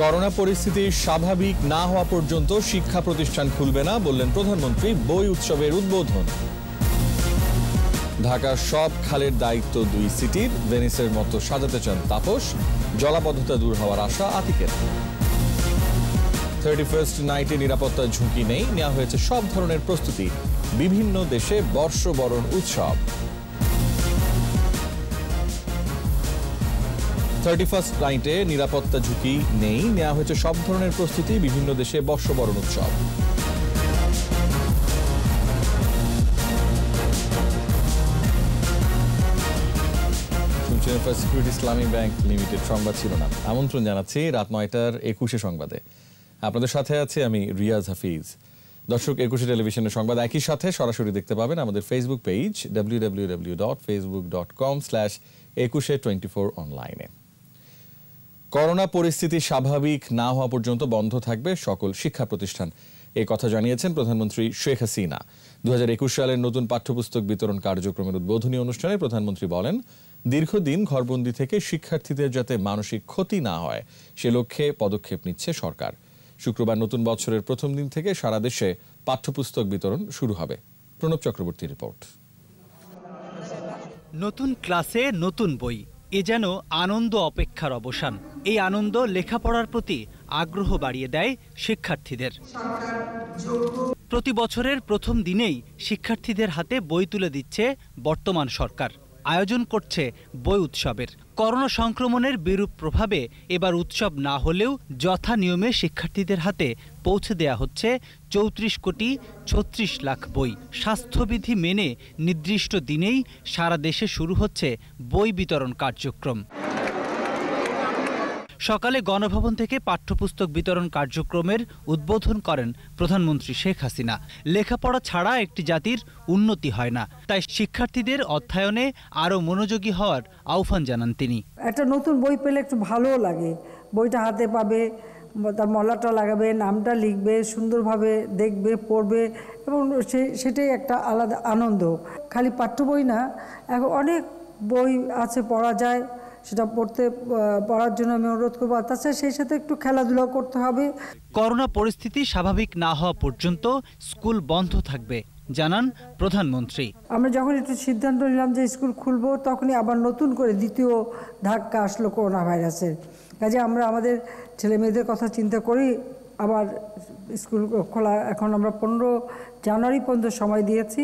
Corona পরিস্থিতি স্বাভাবিক না হওয়া পর্যন্ত শিক্ষা প্রতিষ্ঠান খুলবে না বললেন প্রধানমন্ত্রী বই উৎসবের উদ্বোধন। ঢাকার সব খালের দায়িত্ব দুই সিটির, ভেনিসের মতো সাজাতে চান তাপস, জলাবদ্ধতা দূর হওয়ার আশা আতিকের। 31st নাইটে নিরাপত্তার ঝুঁকি নেই, নেওয়া হয়েছে সব ধরনের প্রস্তুতি, বিভিন্ন দেশে বর্ষবরণ উৎসব। 31st নাইটে নিরাপত্তা ঝুঁকি নেই, নেওয়া হয়েছে সব ধরনের প্রস্তুতি, বিভিন্ন দেশে বর্ষবরণ উৎসব। সিকিউরিটি ইসলামী ব্যাংক লিমিটেড সংবাদ শিরোনাম। আমন্ত্রণ জানাচ্ছি রাত 9টার 21 সংবাদে। আপনাদের সাথে আছি আমি রিয়াজ হাফিজ। দর্শক, 21 টেলিভিশনের সংবাদ একই সাথে সরাসরি দেখতে পাবেন আমাদের ফেসবুক পেজ www.facebook.com/2124 অনলাইনে। করোনা পরিস্থিতি স্বাভাবিক না হওয়া পর্যন্ত বন্ধ থাকবে সকল শিক্ষা প্রতিষ্ঠান, এই কথা জানিয়েছেন প্রধানমন্ত্রী শেখ হাসিনা। 2021 সালের নতুন পাঠ্যপুস্তক বিতরণ কার্যক্রমের উদ্বোধনী অনুষ্ঠানে প্রধানমন্ত্রী বলেন, দীর্ঘদিন ঘরবন্দি থেকে শিক্ষার্থীদের যাতে মানসিক ক্ষতি না হয় সে লক্ষ্যে পদক্ষেপ নিচ্ছে সরকার। শুক্রবার নতুন বছরের প্রথম দিন থেকে সারা দেশে পাঠ্যপুস্তক বিতরণ শুরু হবে। প্রণব চক্রবর্তীর রিপোর্ট। নতুন ক্লাসে নতুন বই, এ যেন আনন্দ অপেক্ষার অবসান। এই আনন্দ লেখাপড়ার প্রতি আগ্রহ বাড়িয়ে দেয় শিক্ষার্থীদের। প্রতি বছরের প্রথম দিনেই শিক্ষার্থীদের হাতে বই তুলে দিচ্ছে বর্তমান সরকার। আয়োজন করছে বই উৎসবের। করোনা সংক্রমণের বিরূপ প্রভাবে এবার উৎসব না হলেও যথা নিয়মে শিক্ষার্থীদের হাতে পৌঁছে দেয়া হচ্ছে 34,36 লাখ বই। স্বাস্থ্যবিধি মেনে নির্দিষ্ট দিনেই সারা দেশে শুরু হচ্ছে বই বিতরণ কার্যক্রম। সকালে গণভবন থেকে পাঠ্যপুস্তক বিতরণ কার্যক্রমের উদ্বোধন করেন প্রধানমন্ত্রী শেখ হাসিনা। লেখাপড়া ছাড়া একটি জাতির উন্নতি হয় না, তাই শিক্ষার্থীদের অধ্যয়নে আরও মনোযোগী হওয়ার আহ্বান জানান তিনি। একটা নতুন বই পেলে একটু ভালোও লাগে, বইটা হাতে পাবে, তার মলাটা লাগাবে, নামটা লিখবে, সুন্দরভাবে দেখবে, পড়বে, এবং সেটাই একটা আলাদা আনন্দ। খালি পাঠ্য বই না, এখন অনেক বই আছে পড়া যায়, সেটা পড়ার জন্য আমি অনুরোধ করবো। তাছাড়া সেই সাথে একটু খেলাধুলা করতে হবে। করোনা পরিস্থিতি স্বাভাবিক না হওয়া পর্যন্ত স্কুল বন্ধ থাকবে জানান প্রধানমন্ত্রী। আমরা যখন একটু সিদ্ধান্ত নিলাম যে স্কুল খুলবো, তখনই আবার নতুন করে দ্বিতীয় ধাক্কা আসলো করোনা ভাইরাসের। কাজে আমরা আমাদের ছেলে মেয়েদের কথা চিন্তা করি আবার স্কুল খোলা। এখন আমরা 15 জানুয়ারি পর্যন্ত সময় দিয়েছি,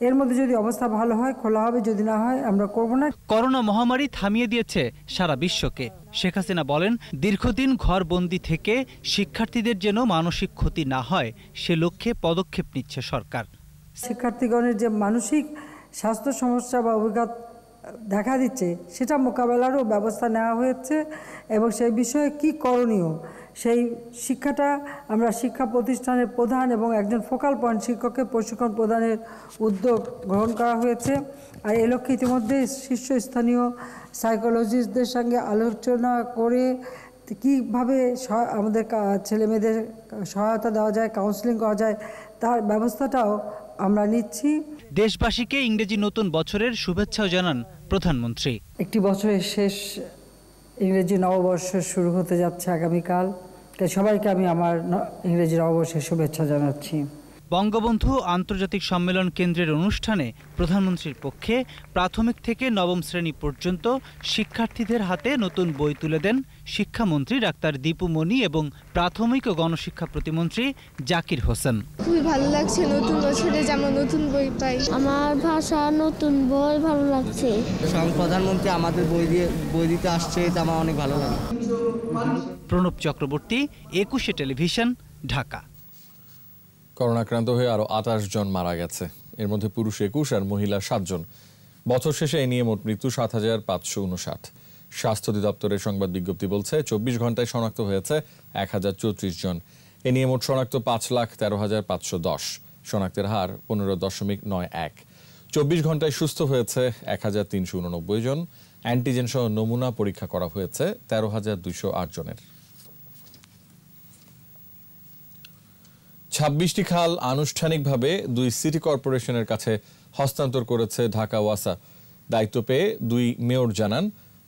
এর মধ্যে যদি অবস্থা ভালো হয় খোলা হবে, যদি না হয় আমরা করব না। করোনা মহামারী থামিয়ে দিয়েছে সারা বিশ্বকে। শেখ হাসিনা বলেন, দীর্ঘদিন ঘরবন্দি থেকে শিক্ষার্থীদের যেন মানসিক ক্ষতি না হয় সে লক্ষ্যে পদক্ষেপ নিচ্ছে সরকার। শিক্ষার্থীগণের যে মানসিক স্বাস্থ্য সমস্যা বা অভিজ্ঞতা দেখা দিচ্ছে, সেটা মোকাবেলারও ব্যবস্থা নেওয়া হয়েছে, এবং সেই বিষয়ে কি করণীয় সেই শিক্ষাটা আমরা শিক্ষা প্রতিষ্ঠানের প্রধান এবং একজন ফোকাল পয়েন্ট শিক্ষককে প্রশিক্ষণ প্রদানের উদ্যোগ গ্রহণ করা হয়েছে। আর এ লক্ষ্যে ইতিমধ্যে শীর্ষস্থানীয় সাইকোলজিস্টদের সঙ্গে আলোচনা করে কীভাবে আমাদের ছেলেমেয়েদের সহায়তা দেওয়া যায়, কাউন্সেলিং করা যায়, তার ব্যবস্থাটাও আমরা নিচ্ছি। দেশবাসীকে ইংরেজি নতুন বছরের শুভেচ্ছাও জানান প্রধানমন্ত্রী। একটি বছরের শেষ, ইংরেজি নববর্ষ শুরু হতে যাচ্ছে আগামীকাল। তাই সবাইকে আমি আমার ইংরেজি নববর্ষের শুভেচ্ছা জানাচ্ছি। বঙ্গবন্ধু আন্তর্জাতিক সম্মেলন কেন্দ্রের অনুষ্ঠানে প্রধানমন্ত্রীর পক্ষে প্রাথমিক থেকে নবম শ্রেণী পর্যন্ত শিক্ষার্থীদের হাতে নতুন বই তুলে দেন শিক্ষামন্ত্রী ডাক্তার দীপু মনি এবং প্রাথমিক ও গণশিক্ষা প্রতিমন্ত্রী জাকির হোসেন। খুবই ভালো লাগছে, নতুন বছরে যেমন নতুন বই পাই। আমার ভাষা নতুন বই ভালো লাগছে। প্রধানমন্ত্রী আমাদের বই দিতে আসছে, এটা আমার অনেক ভালো লাগে। প্রণব চক্রবর্তী, 21 টেলিভিশন, ঢাকা। করোনাক্রান্ত হয়ে আরও 28 জন মারা গেছে, এর মধ্যে পুরুষ 21 আর মহিলা 7 জন। বছর শেষে এ নিয়ে মোট মৃত্যু 7,559। স্বাস্থ্য অধিদপ্তরের সংবাদ বিজ্ঞপ্তি বলছে 24 ঘন্টায় শনাক্ত হয়েছে 1034 জন। এ নিয়ে মোট শনাক্ত 5,13,510। শনাক্তের হার 15.91। 24 ঘন্টায় সুস্থ হয়েছে 1,389 জন। অ্যান্টিজেন সহ নমুনা পরীক্ষা করা হয়েছে 13,208 জনের। 26টি খাল আনুষ্ঠানিকভাবে 2 সিটি কর্পোরেশনের কাছে হস্তান্তর করেছে ঢাকা ওয়াসা। দায়িত্ব পেয়ে 2 মেয়র জানান,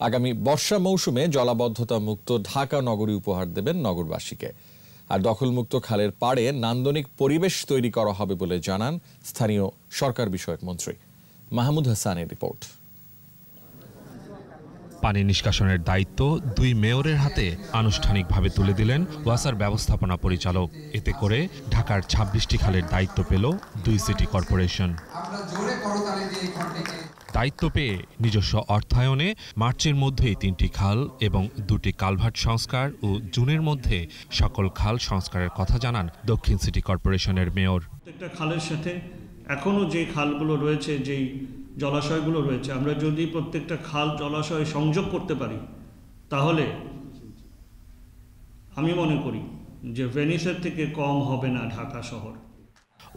আগামী বর্ষা মৌসুমে জলাবদ্ধতা মুক্ত ঢাকা নগরী উপহার দেবেন নগরবাসীকে। আর দখলমুক্ত খালের পাড়ে নান্দনিক পরিবেশ তৈরি করা হবে বলে জানান স্থানীয় সরকার বিষয়ক মন্ত্রী। মাহমুদ হাসানের রিপোর্ট। পানি নিষ্কাশনের দায়িত্ব দুই মেয়রের হাতে আনুষ্ঠানিকভাবে তুলে দিলেন ওয়াসার ব্যবস্থাপনা পরিচালক। এতে করে ঢাকার ২৬টি খালের দায়িত্ব পেল দুই সিটি কর্পোরেশন। দায়িত্ব পেয়ে নিজস্ব অর্থায়নে মার্চের মধ্যেই ৩টি খাল এবং ২টি কালভার্ট সংস্কার ও জুনের মধ্যে সকল খাল সংস্কারের কথা জানান দক্ষিণ সিটি কর্পোরেশনের মেয়র। প্রত্যেকটা খালের সাথে এখনো যে খালগুলো রয়েছে, যেই জলাশয়গুলো রয়েছে, আমরা যদি প্রত্যেকটা খাল জলাশয় সংযোগ করতে পারি তাহলে আমি মনে করি যে ভেনিসের থেকে কম হবে না ঢাকা শহর।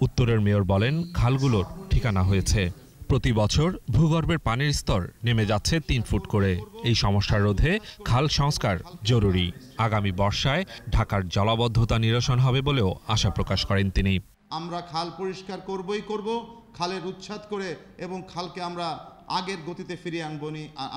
উত্তরের মেয়র বলেন, খালগুলোর ঠিকানা হয়েছে। প্রতি বছর ভূগর্ভের পানির স্তর নেমে যাচ্ছে ৩ ফুট করে। এই সমস্যা রোধে খাল সংস্কার জরুরি। আগামী বর্ষায় ঢাকার জলাবদ্ধতা নিরসন হবে বলেও আশা প্রকাশ করেন তিনি। আমরা খাল পরিষ্কার করব, খালের উচ্ছেদ করে এবং খালকে আমরা আগের গতিতে ফিরিয়ে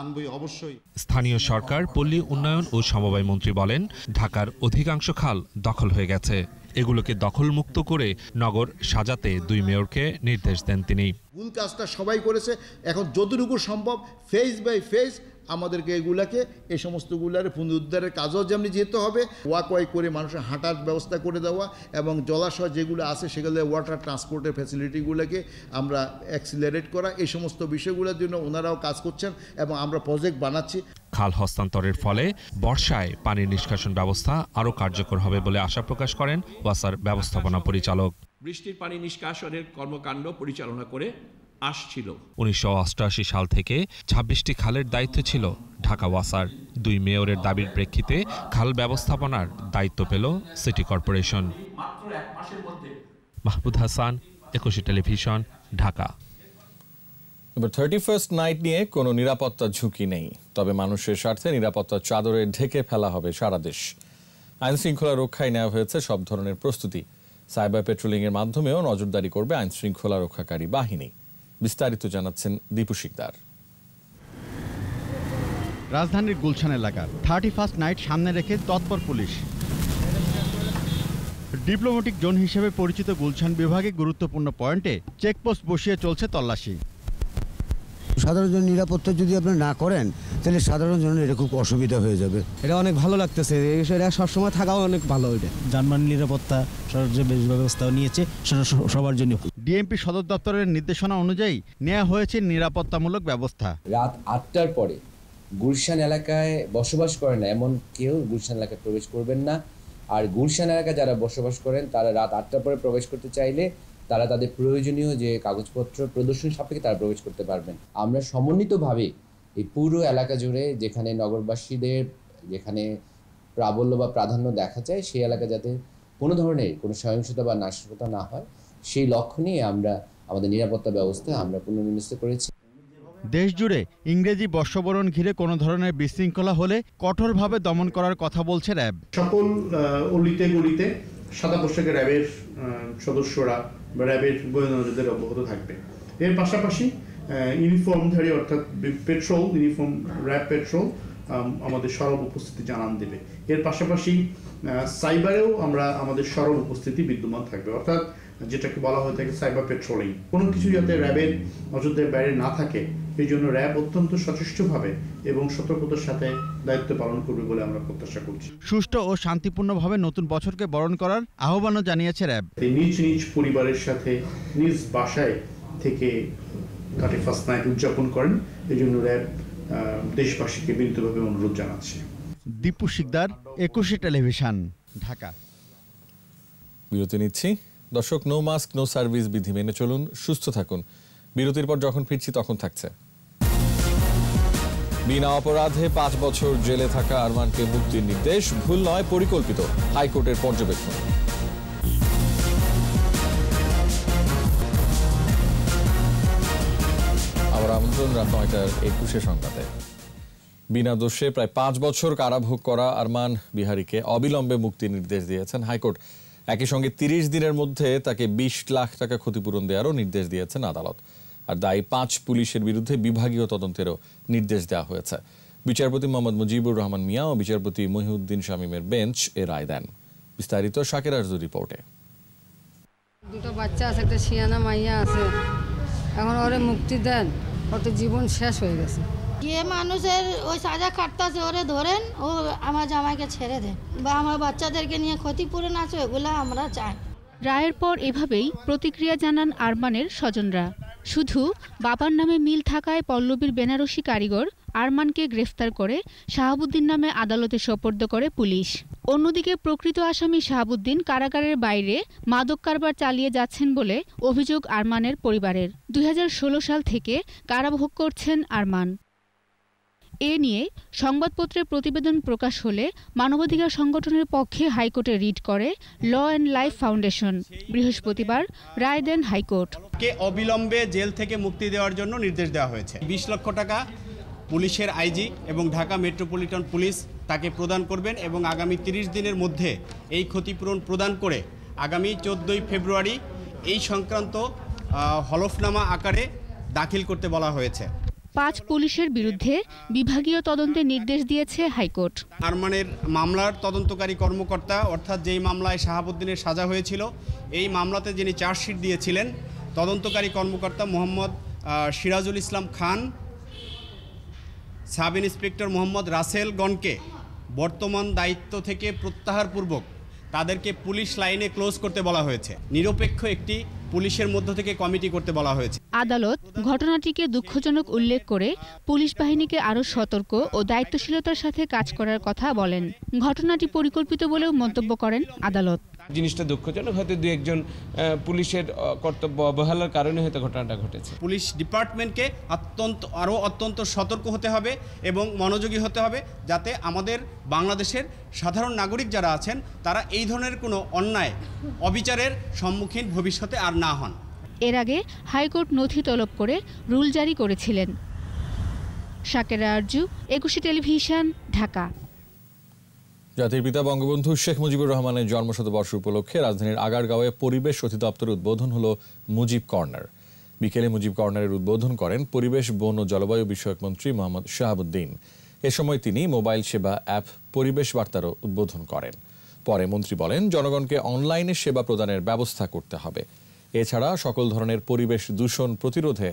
আনবই অবশ্যই। স্থানীয় সরকার, পল্লী উন্নয়ন ও সমবায় মন্ত্রী বলেন, ঢাকার অধিকাংশ খাল দখল হয়ে গেছে। এগুলোকে দখলমুক্ত করে নগর সাজাতে দুই মেয়রকে নির্দেশ দেন তিনি। মূল কাজটা সবাই করেছে, এখন যতটুকু সম্ভব ফেজ বাই ফেজ আমাদেরকে এগুলাকে এই সমস্তগুলার পুনরুদ্ধারের কাজও যেমনি যেতে হবে, ওয়াকওয়াই করে মানুষের হাঁটার ব্যবস্থা করে দেওয়া এবং জলাশয় যেগুলো আছে সেগুলো ওয়াটার ট্রান্সপোর্টের ফ্যাসিলিটিগুলোকে আমরা অ্যাক্সিলারেট করা, এই সমস্ত বিষয়গুলোর জন্য ওনারাও কাজ করছেন এবং আমরা প্রজেক্ট বানাচ্ছি। খাল হস্তান্তরের ফলে বর্ষায় পানির নিষ্কাশন ব্যবস্থা আরও কার্যকর হবে বলে আশা প্রকাশ করেন ওয়াসার ব্যবস্থাপনা পরিচালক। বৃষ্টির পানি নিষ্কাশনের কর্মকাণ্ড পরিচালনা করে আসছিল। ১৯৮৮ সাল থেকে ২৬টি খালের দায়িত্ব ছিল ঢাকা ওয়াসার। দুই মেয়রের দাবির প্রেক্ষিতে খাল ব্যবস্থাপনার দায়িত্ব পেল city corporation. Mahmud Hasan, ২১ television, Dhaka. এবার 31st নাইট নিয়ে কোনো নিরাপত্তা ঝুঁকি নেই, তবে মানুষের স্বার্থে নিরাপত্তার চাদরে ঢেকে ফেলা হবে সারা দেশ। আইন শৃঙ্খলা রক্ষায় নেওয়া হয়েছে সব ধরনের প্রস্তুতি। সাইবার পেট্রোলিং এর মাধ্যমেও নজরদারি করবে আইন শৃঙ্খলা রক্ষাকারী বাহিনী। বিস্তারিত জানাচ্ছেন দীপু শিকদার। রাজধানীর গুলশান এলাকার 31st নাইট সামনে রেখে তৎপর পুলিশ। ডিপ্লোম্যাটিক জোন হিসেবে পরিচিত গুলশান বিভাগে গুরুত্বপূর্ণ পয়েন্টে চেকপোস্ট বসিয়ে চলছে তল্লাশি। সাধারণ জনের নিরাপত্তা যদি আপনারা না করেন তাহলে সাধারণ জনের এটা খুব অসুবিধা হয়ে যাবে। এটা অনেক ভালো লাগতেছে, এটা সবসময় থাকাও অনেক ভালো। এটা যানবাহন নিরাপত্তা যে ব্যবস্থাও নিয়েছে সেটা সবার জন্য। ডিএমপি সদর দপ্তরের নির্দেশনা অনুযায়ী নেওয়া হয়েছে নিরাপত্তামূলক ব্যবস্থা। রাত ৮টার পরে গুলশান এলাকায় বসবাস করে না এমন কেউ গুলশান এলাকায় প্রবেশ করবেন না। আর গুলশান এলাকায় যারা বসবাস করেন তারা রাত ৮টার পরে প্রবেশ করতে চাইলে তারা তাদের প্রয়োজনীয় যে কাগজপত্র প্রদর্শন সাপেক্ষে তারা প্রবেশ করতে পারবেন। আমরা সমন্বিতভাবে এই পুরো এলাকা জুড়ে যেখানে নগরবাসীদের যেখানে প্রাবল্য বা প্রাধান্য দেখা যায় সেই এলাকা যাতে কোনো ধরনের কোনো সহিংসতা বা নাশকতা না হয় সেই লক্ষ্য নিয়ে আমরা আমাদের নিরাপত্তা ব্যবস্থা আমরা পুনর্বিন্যস্ত করেছি। দেশ জুড়ে ইংরেজি বর্ষবরণ ঘিরে কোনো ধরনের বিশৃঙ্খলা হলে কঠোরভাবে দমন করার কথা বলছে র্যাব। সকল অলিতে গলিতে সাদা পোশাকে র্যাবের সদস্যরা বা র্যাবের গোয়েন্দাদের অবগত থাকবে। এর পাশাপাশি ইউনিফর্মধারী অর্থাৎ পেট্রোল ইউনিফর্ম র্যাব পেট্রোল আমাদের সরব উপস্থিতি জানান দেবে। এর পাশাপাশি সাইবারেও আমরা আমাদের সরব উপস্থিতি বিদ্যমান থাকবে, অর্থাৎ যেটাকে বলা হয়ে থাকে সাইবার পেট্রোলিং। কোনো কিছু যাতে র্যাবের নজরদারির বাইরে না থাকে এই জন্য র্যাব অত্যন্ত সচেষ্টভাবে এবং সতর্কতার সাথে দায়িত্ব পালন করবে বলে আমরা প্রত্যাশা করছি। সুষ্ঠু ও শান্তিপূর্ণভাবে নতুন বছরকে বরণ করার আহ্বানও জানিয়েছে র্যাব। নিজ নিজ পরিবারের সাথে নিজ বাসায় থেকে 31st নাইট উদযাপন করেন, এই জন্য র্যাব দেশবাসীকে বিনীতভাবে অনুরোধ জানাচ্ছে। দীপু শিকদার, ২১ টেলিভিশন, ঢাকা। বিরতি নিচ্ছি। দর্শক, নো মাস্ক নো সার্ভিস বিধি মেনে চলুন, সুস্থ থাকুন। বিরতির পর যখন ফিরছি তখন থাকছে। বিনা অপরাধে 5 বছর জেলে থাকা আরমানকে মুক্তির নির্দেশ, ভুল নয় পরিকল্পিত, হাইকোর্টের পর্যবেক্ষণ। আবার আমন্ত্রণ রাত 9টার 21 সংবাদে। বিনা দোষে প্রায় 5 বছর কারাভোগ করা আরমান বিহারীকে অবিলম্বে মুক্তির নির্দেশ দিয়েছেন হাইকোর্ট। একই সঙ্গে 30 দিনের মধ্যে তাকে 20 লাখ টাকা ক্ষতিপূরণ দেওয়ারও নির্দেশ দিয়েছেন আদালত। আর দায়ী 5 পুলিশের বিরুদ্ধে বিভাগীয় তদন্তেরও নির্দেশ দেওয়া হয়েছে। বিচারপতি মোহাম্মদ মুজিবুর রহমান মিয়া ও বিচারপতি মহিউদ্দিন শামীমের বেঞ্চ এ রায় দেন। বিস্তারিত শাকের আরজুর রিপোর্টে। দুটো বাচ্চা আছে, একটা শিয়ানা মাইয়া আছে, এখন ওরে মুক্তি দেন, ওর তো জীবন শেষ হয়ে গেছে। যে মানুষের ওই সাজা কাটতেছে ওরে ধরেন, ও আমার জামাইকে ছেড়ে দেন, বা আমার বাচ্চাদেরকে নিয়ে ক্ষতিপূরণ আছে ওগুলো আমরা চাই। রায়ের পর এভাবেই প্রতিক্রিয়া জানান আরমানের স্বজনরা। শুধু বাবার নামে মিল থাকায় পল্লবীর বেনারসি কারিগর আরমানকে গ্রেফতার করে শাহাবুদ্দিন নামে আদালতে সোপর্দ করে পুলিশ। অন্যদিকে প্রকৃত আসামি শাহাবুদ্দিন কারাগারের বাইরে মাদক কারবার চালিয়ে যাচ্ছেন বলে অভিযোগ আরমানের পরিবারের। 2016 সাল থেকে কারাভোগ করছেন আরমান। এ নিয়ে সংবাদপত্রে প্রতিবেদন প্রকাশ হলে মানবাধিকার সংগঠনের পক্ষে হাইকোর্টে রিট করে ল অ্যান্ড লাইফ ফাউন্ডেশন। বৃহস্পতিবার রায় দেন হাইকোর্ট। কে অবিলম্বে জেল থেকে মুক্তি দেওয়ার জন্য নির্দেশ দেওয়া হয়েছে। 20 লক্ষ টাকা পুলিশের আইজি এবং ঢাকা মেট্রোপলিটন পুলিশ তাকে প্রদান করবেন এবং আগামী 30 দিনের মধ্যে এই ক্ষতিপূরণ প্রদান করে আগামী 14 ফেব্রুয়ারি এই সংক্রান্ত হলফনামা আকারে দাখিল করতে বলা হয়েছে। 5 পুলিশের বিরুদ্ধে বিভাগীয় তদন্তের নির্দেশ দিয়েছে হাইকোর্ট। আরমানের মামলার তদন্তকারী কর্মকর্তা, অর্থাৎ যেই মামলায় শাহাবুদ্দিনের সাজা হয়েছিল, এই মামলাতে যিনি চার্জশিট দিয়েছিলেন তদন্তকারী কর্মকর্তা মোহাম্মদ সিরাজুল ইসলাম খান, সাব ইন্সপেক্টর মোহাম্মদ রাসেলগণকে বর্তমান দায়িত্ব থেকে প্রত্যাহারপূর্বক তাদেরকে পুলিশ লাইনে ক্লোজ করতে বলা হয়েছে। নিরপেক্ষ একটি পুলিশের মধ্য থেকে কমিটি করতে বলা হয়েছে। আদালত ঘটনাটিকে দুঃখজনক উল্লেখ করে পুলিশ বাহিনীকে আরও সতর্ক ও দায়িত্বশীলতার সাথে কাজ করার কথা বলেন। ঘটনাটি পরিকল্পিত বলেও মন্তব্য করেন আদালত। জিনিসটা দুঃখজনক, হয়তো দু একজন পুলিশের কর্তব্য অবহেলার কারণে হয়তো ঘটনাটা ঘটেছে। পুলিশ ডিপার্টমেন্টকে অত্যন্ত সতর্ক হতে হবে এবং মনোযোগী হতে হবে, যাতে আমাদের বাংলাদেশের সাধারণ নাগরিক যারা আছেন তারা এই ধরনের কোনো অন্যায় অবিচারের সম্মুখীন ভবিষ্যতে আর না হন। এর আগে হাইকোর্ট নথি তলব করে রুল জারি করেছিলেন। শাকের আরজু, 21 টেলিভিশন, ঢাকা। জাতির পিতা বঙ্গবন্ধু শেখ মুজিবুর রহমানের জন্মশতবর্ষ উপলক্ষে রাজধানীর আগারগাঁওয়ে পরিবেশ অধিদপ্তরের উদ্বোধন হলো মুজিব কর্নার। বিকেলে মুজিব কর্নারের উদ্বোধন করেন পরিবেশ, বন ও জলবায়ু বিষয়ক মন্ত্রী মোহাম্মদ শাহাবুদ্দিন। এ সময় তিনি মোবাইল সেবা অ্যাপ পরিবেশ বার্তারও উদ্বোধন করেন। পরে মন্ত্রী বলেন, জনগণকে অনলাইনে সেবা প্রদানের ব্যবস্থা করতে হবে। এছাড়া সকল ধরনের পরিবেশ দূষণ প্রতিরোধে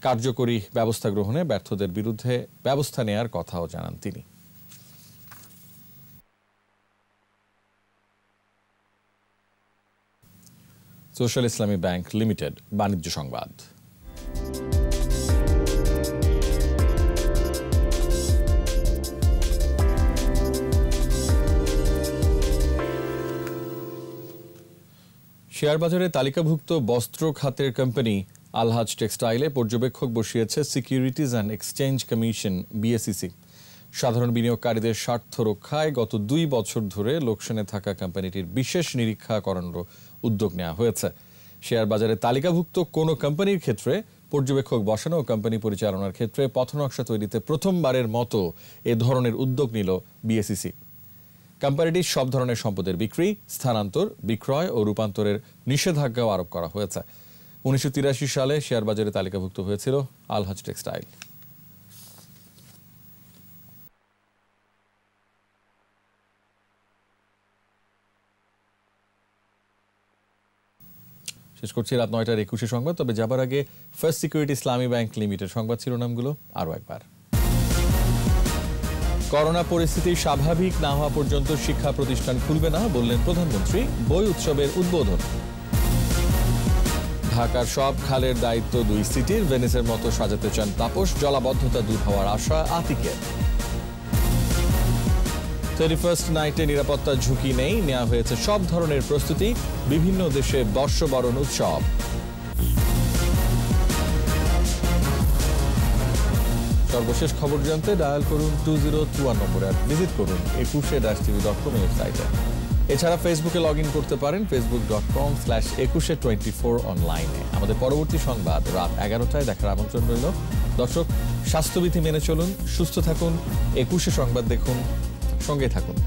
কার্যকরী ব্যবস্থা গ্রহণে ব্যর্থদের বিরুদ্ধে ব্যবস্থা নেয়ার কথাও জানান তিনি। সোশ্যাল ইসলামী ব্যাংক লিমিটেড বাণিজ্য সংবাদ। শেয়ারবাজারে তালিকাভুক্ত বস্ত্র খাতের কোম্পানি আলহাজ টেক্সটাইলে পর্যবেক্ষক বসিয়েছে securities and exchange commission BSEC. সাধারণ বিনিয়োগকারীদের স্বার্থ রক্ষায় গত 2 বছর ধরে লোকসানে থাকা কোম্পানিটির বিশেষ নিরীক্ষা করানোর উদ্যোগ নেওয়া হয়েছে। শেয়ার বাজারে তালিকাভুক্ত কোনো কোম্পানির ক্ষেত্রে পর্যবেক্ষক বসানো ও কোম্পানি পরিচালনার ক্ষেত্রে পথনকশা তৈরিতে প্রথমবারের মতো এ ধরনের উদ্যোগ নিল বিএসইসি। কোম্পানিটির সব ধরনের সম্পদের বিক্রি, স্থানান্তর, বিক্রয় ও রূপান্তরের নিষেধাজ্ঞাও আরোপ করা হয়েছে। 1983 সালে শেয়ার বাজারে তালিকাভুক্ত হয়েছিল আলহাজ টেক্সটাইল। শেষ করছি রাত 9টার 21 সংবাদ। তবে যাবার আগে ফার্স্ট সিকিউরিটি ইসলামী ব্যাংক লিমিটেড সংবাদ শিরোনামগুলো আরও একবার। করোনা পরিস্থিতি স্বাভাবিক না হওয়া পর্যন্ত শিক্ষা প্রতিষ্ঠান খুলবে না, বললেন প্রধানমন্ত্রী। বই উৎসবের উদ্বোধন। ঢাকার সব খালের দায়িত্ব 2 সিটির, ভেনিসের মতো সাজাতে চান তাপস। জলাবদ্ধতা দূর হওয়ার আশা আতিকের। 31st নাইটে নিরাপত্তার ঝুঁকি নেই, নেওয়া হয়েছে সব ধরনের প্রস্তুতি। বিভিন্ন দেশে বর্ষবরণ উৎসব। সর্বশেষ খবর জানতে ডায়াল করুন 2021 নম্বরে আর ভিজিট করুন 21-tv.com ওয়েবসাইটে। এছাড়া ফেসবুকে লগ ইন করতে পারেন facebook.com/2124 অনলাইনে। আমাদের পরবর্তী সংবাদ রাত 11টায় দেখার আমন্ত্রণ রইল। দর্শক, স্বাস্থ্যবিধি মেনে চলুন, সুস্থ থাকুন, 21 সংবাদ দেখুন, সঙ্গে থাকুন।